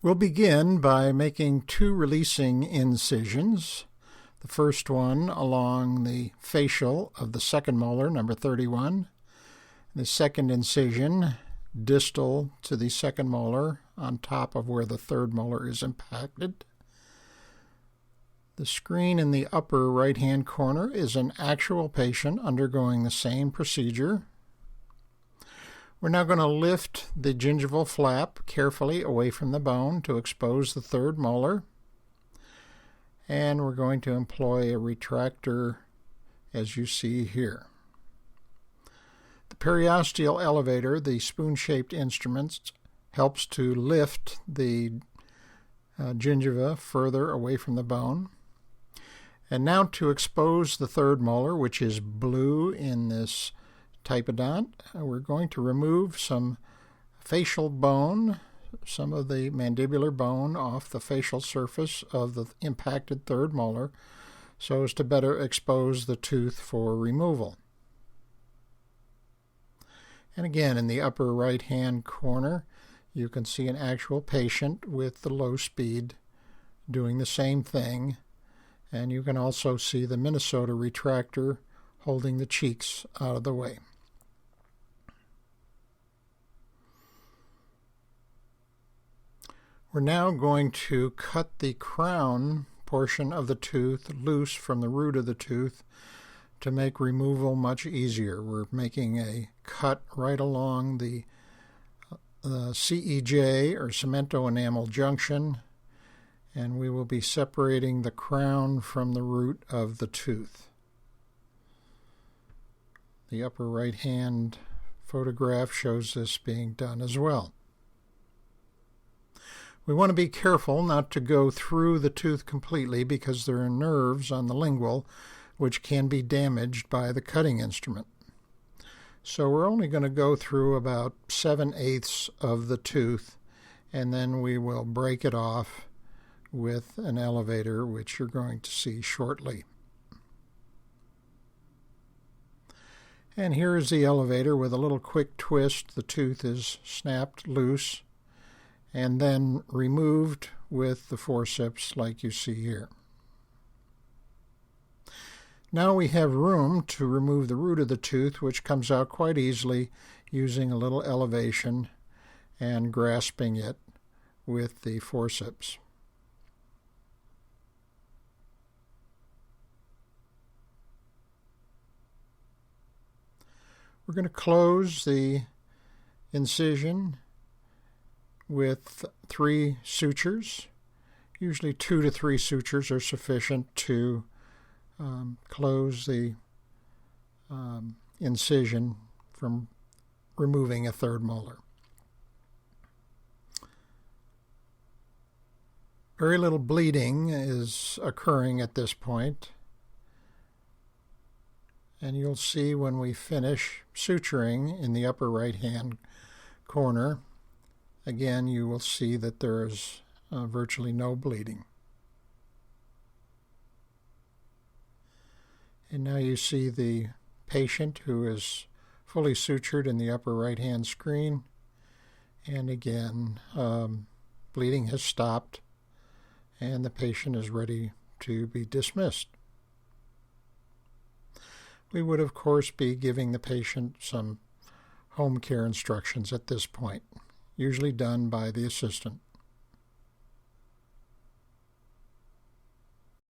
We'll begin by making two releasing incisions. The first one along the facial of the second molar, number 31. The second incision distal to the second molar on top of where the third molar is impacted. The screen in the upper right-hand corner is an actual patient undergoing the same procedure. We're now going to lift the gingival flap carefully away from the bone to expose the third molar. And we're going to employ a retractor as you see here. The periosteal elevator, the spoon-shaped instrument, helps to lift the gingiva further away from the bone. And now to expose the third molar, which is blue in this typodont, we're going to remove some facial bone, some of the mandibular bone off the facial surface of the impacted third molar so as to better expose the tooth for removal. And again, in the upper right-hand corner, you can see an actual patient with the low speed doing the same thing. And you can also see the Minnesota retractor holding the cheeks out of the way. We're now going to cut the crown portion of the tooth loose from the root of the tooth to make removal much easier. We're making a cut right along the CEJ, or cemento enamel junction, and we will be separating the crown from the root of the tooth. The upper right-hand photograph shows this being done as well. We want to be careful not to go through the tooth completely because there are nerves on the lingual which can be damaged by the cutting instrument. So we're only going to go through about 7/8 of the tooth, and then we will break it off with an elevator, which you're going to see shortly. And here is the elevator. With a little quick twist, the tooth is snapped loose and then removed with the forceps like you see here. Now we have room to remove the root of the tooth, which comes out quite easily using a little elevation and grasping it with the forceps. We're going to close the incision with 3 sutures. Usually 2 to 3 sutures are sufficient to close the incision from removing a third molar. Very little bleeding is occurring at this point, and you'll see when we finish suturing in the upper right-hand corner, again, you will see that there is virtually no bleeding. And now you see the patient who is fully sutured in the upper right-hand screen. And again, bleeding has stopped, and the patient is ready to be dismissed. We would, of course, be giving the patient some home care instructions at this point, usually done by the assistant.